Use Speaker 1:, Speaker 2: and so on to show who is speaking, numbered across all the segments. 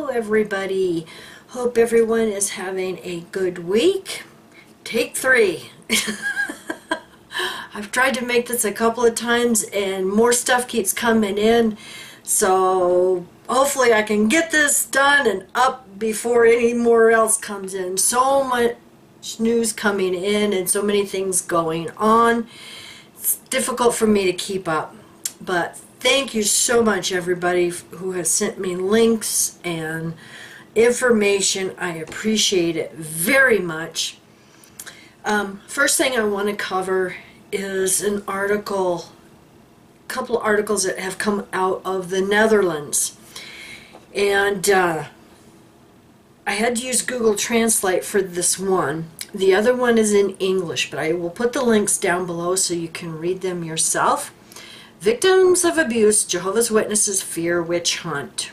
Speaker 1: Hello everybody. Hope everyone is having a good week. Take 3. I've tried to make this a couple of times and more stuff keeps coming in, so hopefully I can get this done and up before any more else comes in. So much news coming in and so many things going on. It's difficult for me to keep up, but thank you so much everybody who has sent me links and information. I appreciate it very much. First thing I want to cover is an article, a couple of articles that have come out of the Netherlands. And I had to use Google Translate for this one. The other one is in English, but I will put the links down below so you can read them yourself. Victims of abuse, Jehovah's Witnesses fear witch hunt.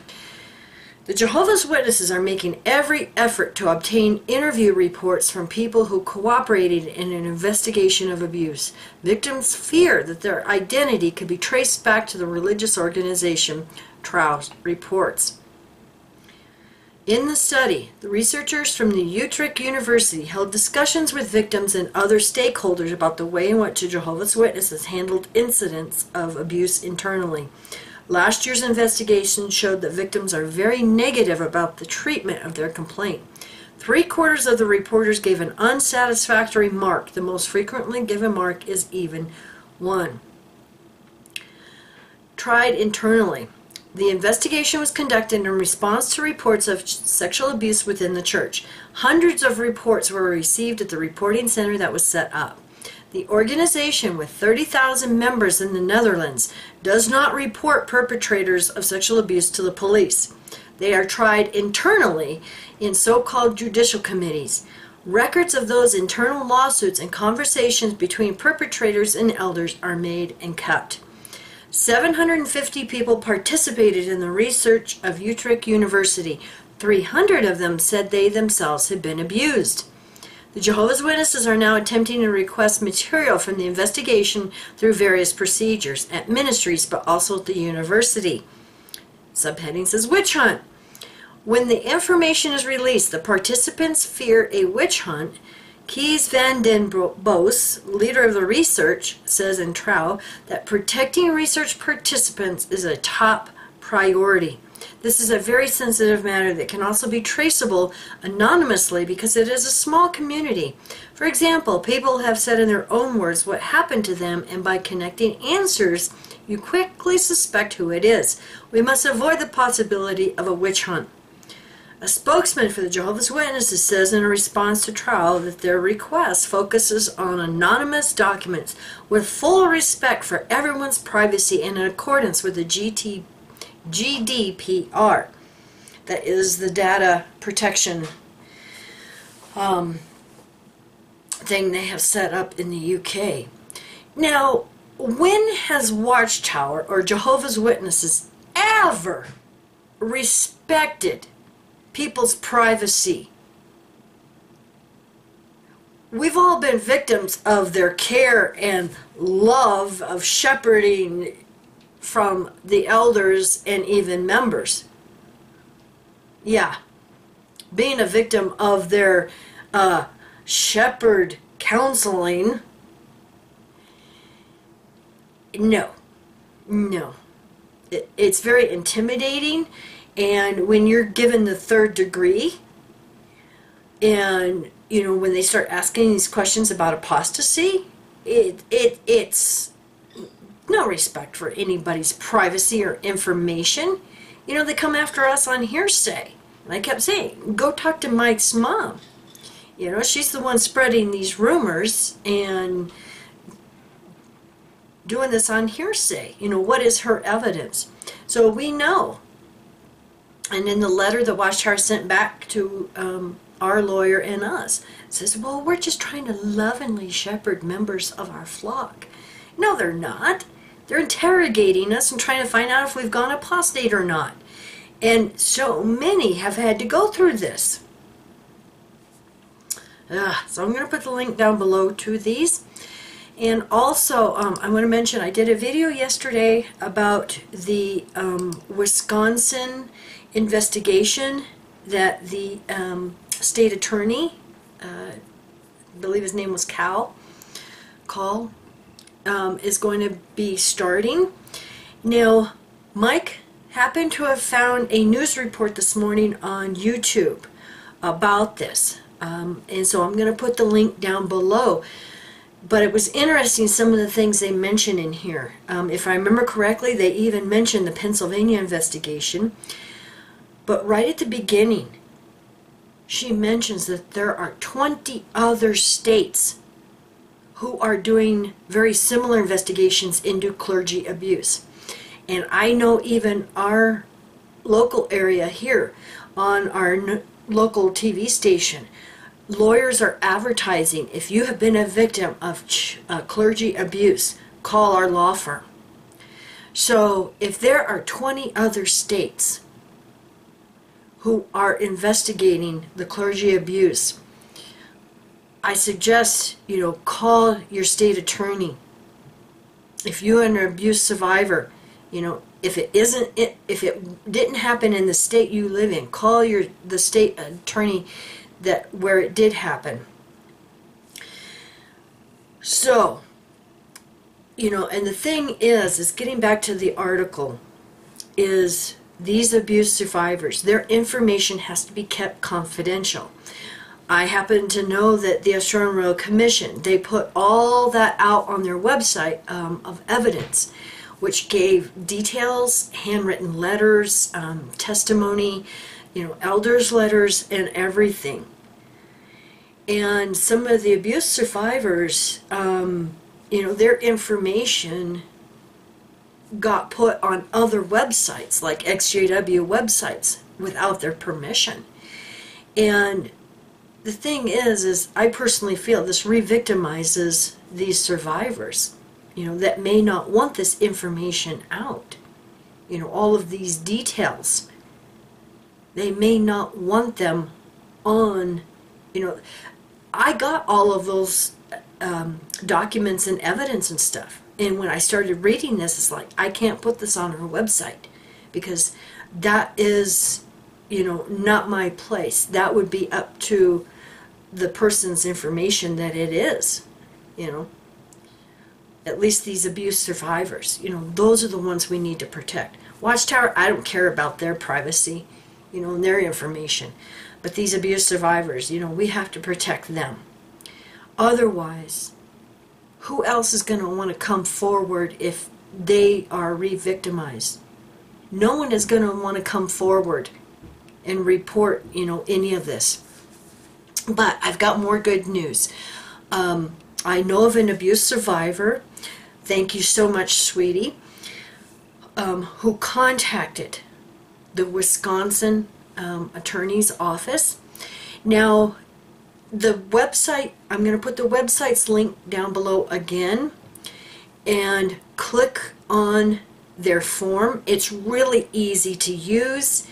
Speaker 1: The Jehovah's Witnesses are making every effort to obtain interview reports from people who cooperated in an investigation of abuse. Victims fear that their identity could be traced back to the religious organization, Trouw's reports. In the study, the researchers from the Utrecht University held discussions with victims and other stakeholders about the way in which the Jehovah's Witnesses handled incidents of abuse internally. Last year's investigation showed that victims are very negative about the treatment of their complaint. 3/4 of the reporters gave an unsatisfactory mark. The most frequently given mark is even 1. Tried internally. The investigation was conducted in response to reports of sexual abuse within the church. Hundreds of reports were received at the reporting center that was set up. The organization, with 30,000 members in the Netherlands, does not report perpetrators of sexual abuse to the police. They are tried internally in so-called judicial committees. Records of those internal lawsuits and conversations between perpetrators and elders are made and kept. 750 people participated in the research of Utrecht University. 300 of them said they themselves had been abused. The Jehovah's Witnesses are now attempting to request material from the investigation through various procedures at ministries, but also at the university. Subheading says witch hunt. When the information is released, the participants fear a witch hunt. Kees van den Bos, leader of the research, says in Trouw that protecting research participants is a top priority. This is a very sensitive matter that can also be traceable anonymously because it is a small community. For example, people have said in their own words what happened to them, and by connecting answers, you quickly suspect who it is. We must avoid the possibility of a witch hunt. A spokesman for the Jehovah's Witnesses says in a response to trial that their request focuses on anonymous documents with full respect for everyone's privacy and in accordance with the GDPR. That is the data protection thing they have set up in the UK. Now, when has Watchtower or Jehovah's Witnesses ever respected people's privacy? We've all been victims of their care and love of shepherding from the elders and even members. Yeah, being a victim of their shepherd counseling. No. It's very intimidating. And when you're given the 3rd degree, and you know, when they start asking these questions about apostasy, it's no respect for anybody's privacy or information. You know, they come after us on hearsay. And I kept saying, go talk to Mike's mom. You know, she's the one spreading these rumors and doing this on hearsay. You know, what is her evidence? So we know. And in the letter that Watchtower sent back to our lawyer and us, it says, well, we're just trying to lovingly shepherd members of our flock. No, they're not. They're interrogating us and trying to find out if we've gone apostate or not. And so many have had to go through this. So I'm going to put the link down below to these. And also, I want to mention I did a video yesterday about the Wisconsin investigation that the state attorney, I believe his name was Call, is going to be starting. Now, Mike happened to have found a news report this morning on YouTube about this. And so I'm going to put the link down below. But it was interesting, some of the things they mention in here. If I remember correctly, they even mentioned the Pennsylvania investigation. But right at the beginning, she mentions that there are 20 other states who are doing very similar investigations into clergy abuse. And I know even our local area here on our local TV station, lawyers are advertising, if you have been a victim of clergy abuse, call our law firm. So if there are 20 other states who are investigating the clergy abuse, I suggest, call your state attorney. If you're an abuse survivor, if it didn't happen in the state you live in, call the state attorney where it did happen. So, and the thing is getting back to the article, is these abuse survivors, their information has to be kept confidential. I happen to know that the Australian Royal Commission, they put all that out on their website of evidence, which gave details, handwritten letters, testimony, elders' letters, and everything. And some of the abuse survivors, their information got put on other websites, like XJW websites, without their permission. And the thing is I personally feel this re-victimizes these survivors, that may not want this information out. All of these details, they may not want them on, I got all of those documents and evidence and stuff. And when I started reading this, it's like, I can't put this on her website because that is, not my place. That would be up to the person's information that it is, At least these abuse survivors, those are the ones we need to protect. Watchtower, I don't care about their privacy, and their information. But these abuse survivors, we have to protect them. Otherwise, who else is going to want to come forward if they are re-victimized? No one is going to want to come forward and report, any of this. But I've got more good news. I know of an abuse survivor, thank you so much, sweetie, who contacted the Wisconsin attorney's office. Now, the website, I'm going to put the website's link down below again, and click on their form. It's really easy to use.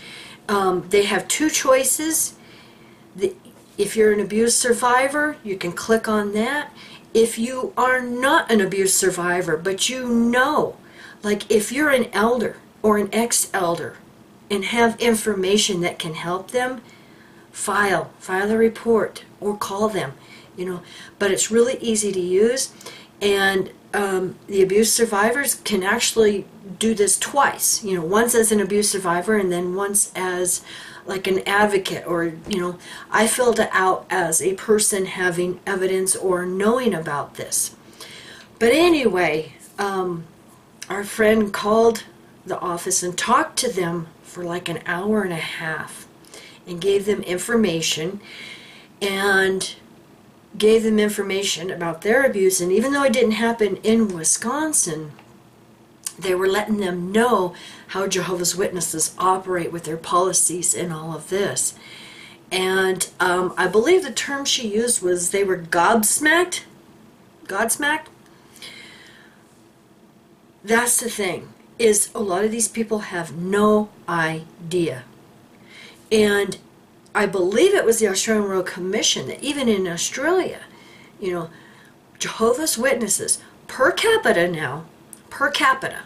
Speaker 1: They have two choices. If you're an abuse survivor, you can click on that. If you are not an abuse survivor, but like if you're an elder or an ex-elder and have information that can help them, file the report or call them, but it's really easy to use. And the abuse survivors can actually do this twice, once as an abuse survivor and then once as like an advocate, or I filled it out as a person having evidence or knowing about this. But anyway, our friend called the office and talked to them for like an hour and a half and gave them information about their abuse. And even though it didn't happen in Wisconsin, they were letting them know how Jehovah's Witnesses operate with their policies and all of this. And I believe the term she used was they were gobsmacked. That's the thing, is a lot of these people have no idea. And I believe it was the Australian Royal Commission that even in Australia, Jehovah's Witnesses, per capita,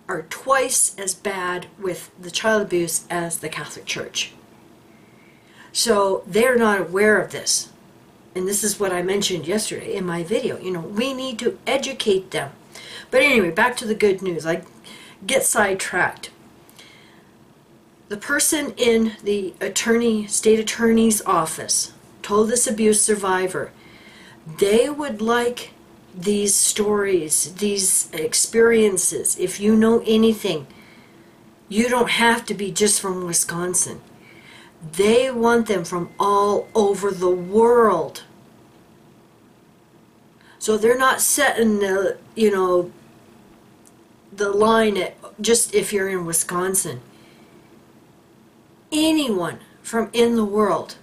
Speaker 1: are twice as bad with the child abuse as the Catholic Church. So they're not aware of this. And this is what I mentioned yesterday in my video. You know, we need to educate them. But anyway, back to the good news. I get sidetracked. The person in the state attorney's office told this abuse survivor they would like these stories, these experiences. If you know anything, you don't have to be just from Wisconsin. They want them from all over the world. So they're not setting the, you know, the line at just if you're in Wisconsin. Anyone from in the world,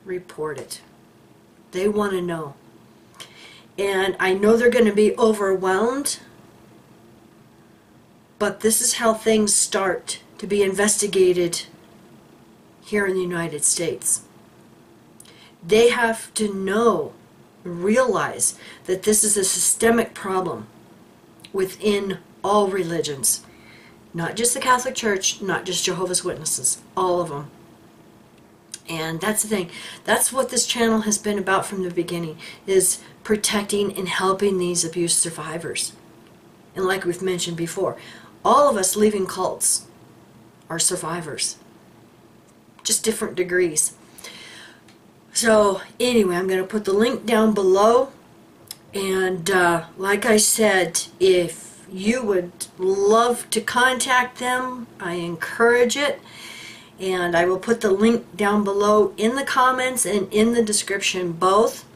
Speaker 1: report it. They want to know. And I know they're going to be overwhelmed, but this is how things start to be investigated here in the United States. They have to know, realize that this is a systemic problem within all religions. Not just the Catholic Church, not just Jehovah's Witnesses, all of them. And that's the thing. That's what this channel has been about from the beginning, is protecting and helping these abuse survivors. And like we've mentioned before, all of us leaving cults are survivors. Just different degrees. So anyway, I'm going to put the link down below. And like I said, if you would love to contact them, I encourage it. And I will put the link down below in the comments and in the description both.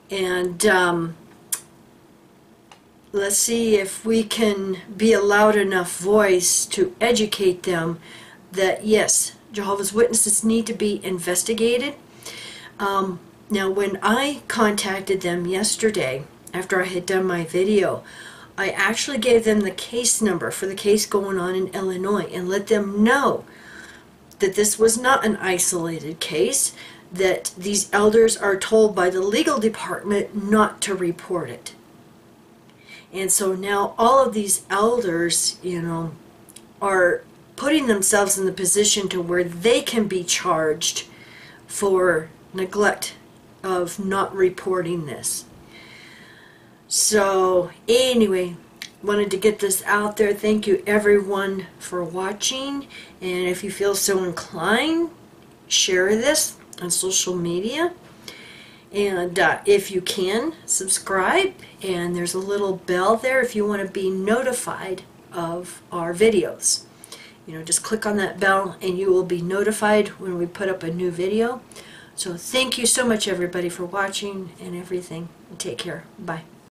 Speaker 1: And let's see if we can be a loud enough voice to educate them that yes, Jehovah's Witnesses need to be investigated. Now when I contacted them yesterday after I had done my video, I actually gave them the case number for the case going on in Illinois and let them know that this was not an isolated case, that these elders are told by the legal department not to report it. And so now all of these elders, you know, are putting themselves in the position to where they can be charged for neglect of not reporting this. So anyway, wanted to get this out there. Thank you everyone for watching, and if you feel so inclined, share this on social media, and if you can, subscribe, and there's a little bell there if you want to be notified of our videos. You know, just click on that bell and you will be notified when we put up a new video. So thank you so much everybody for watching and everything, and take care. Bye.